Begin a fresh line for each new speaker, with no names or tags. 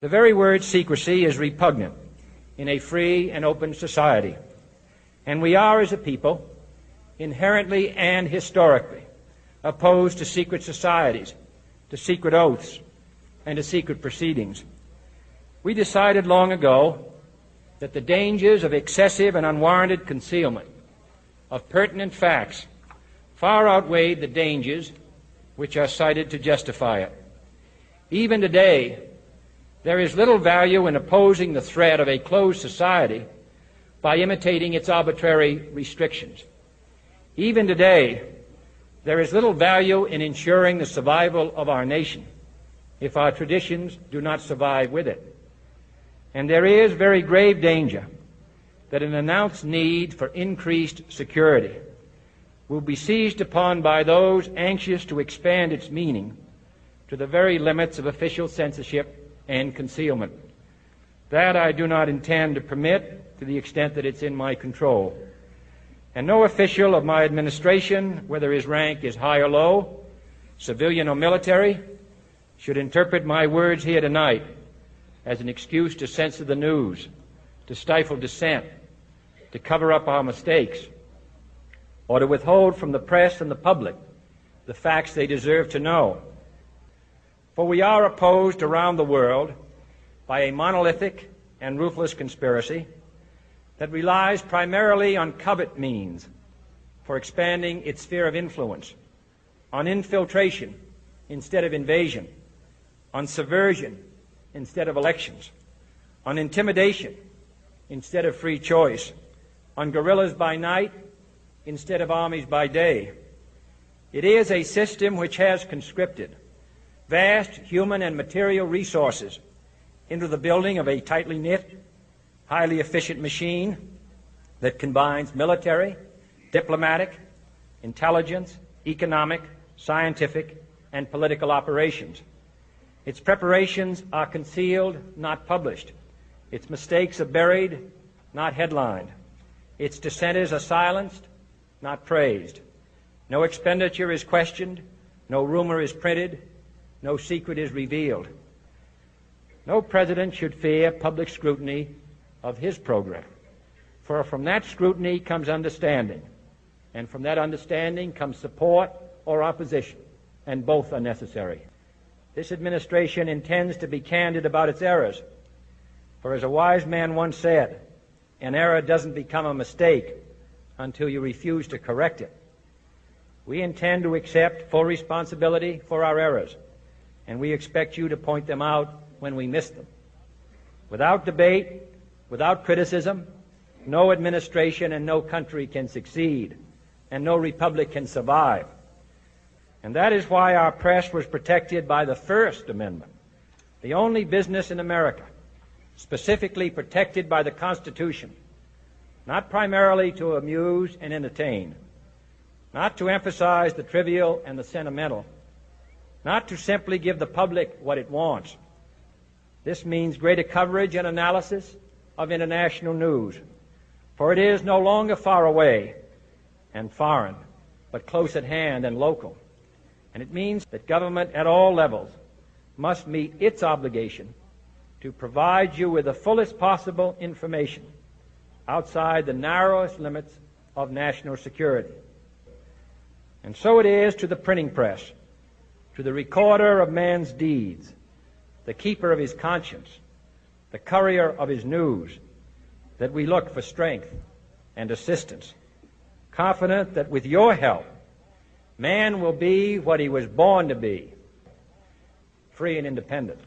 The very word secrecy is repugnant in a free and open society, and we are, as a people, inherently and historically opposed to secret societies, to secret oaths, and to secret proceedings. We decided long ago that the dangers of excessive and unwarranted concealment of pertinent facts far outweighed the dangers which are cited to justify it. Even today, there is little value in opposing the threat of a closed society by imitating its arbitrary restrictions. Even today, there is little value in ensuring the survival of our nation if our traditions do not survive with it. And there is very grave danger that an announced need for increased security will be seized upon by those anxious to expand its meaning to the very limits of official censorship and concealment. That I do not intend to permit to the extent that it's in my control. And no official of my administration, whether his rank is high or low, civilian or military, should interpret my words here tonight as an excuse to censor the news, to stifle dissent, to cover up our mistakes, or to withhold from the press and the public the facts they deserve to know. For we are opposed around the world by a monolithic and ruthless conspiracy that relies primarily on covert means for expanding its sphere of influence, on infiltration instead of invasion, on subversion instead of elections, on intimidation instead of free choice, on guerrillas by night instead of armies by day. It is a system which has conscripted vast human and material resources into the building of a tightly knit, highly efficient machine that combines military, diplomatic, intelligence, economic, scientific, and political operations. Its preparations are concealed, not published. Its mistakes are buried, not headlined. Its dissenters are silenced, not praised. No expenditure is questioned, no rumor is printed, no secret is revealed. No president should fear public scrutiny of his program, for from that scrutiny comes understanding, and from that understanding comes support or opposition, and both are necessary. This administration intends to be candid about its errors, for as a wise man once said, an error doesn't become a mistake until you refuse to correct it. We intend to accept full responsibility for our errors, and we expect you to point them out when we miss them. Without debate, without criticism, no administration and no country can succeed, and no republic can survive. And that is why our press was protected by the First Amendment, the only business in America specifically protected by the Constitution, not primarily to amuse and entertain, not to emphasize the trivial and the sentimental, not to simply give the public what it wants. This means greater coverage and analysis of international news, for it is no longer far away and foreign, but close at hand and local. And it means that government at all levels must meet its obligation to provide you with the fullest possible information outside the narrowest limits of national security. And so it is to the printing press, to the recorder of man's deeds, the keeper of his conscience, the courier of his news, that we look for strength and assistance, confident that with your help, man will be what he was born to be, free and independent.